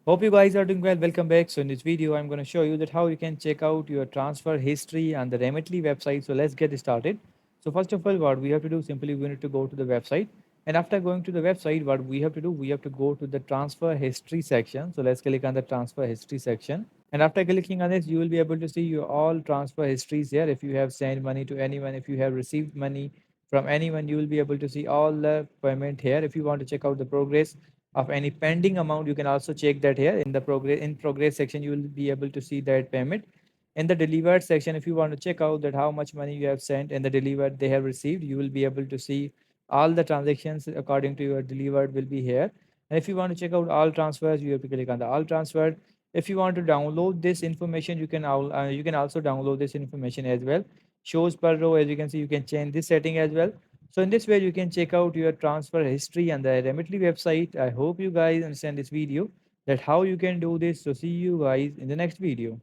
Hope you guys are doing well. Welcome back. So in this video, I'm going to show you that how you can check out your transfer history on the Remitly website. So let's get started. So first of all, what we have to do simply we need to go to the website. And after going to the website, what we have to do, we have to go to the transfer history section. So let's click on the transfer history section. And after clicking on this, you will be able to see your all transfer histories here. If you have sent money to anyone, if you have received money from anyone, you will be able to see all the payment here. If you want to check out the progress of any pending amount, you can also check that here in the progress section. You will be able to see that payment. In the delivered section, if you want to check out that how much money you have sent and the delivered they have received, you will be able to see all the transactions according to your delivered will be here. And if you want to check out all transfers, you have to click on the all transfer. If you want to download this information, you can also download this information as well. Shows per row, as you can see, you can change this setting as well. So in this way, you can check out your transfer history on the Remitly website. I hope you guys understand this video that how you can do this. So see you guys in the next video.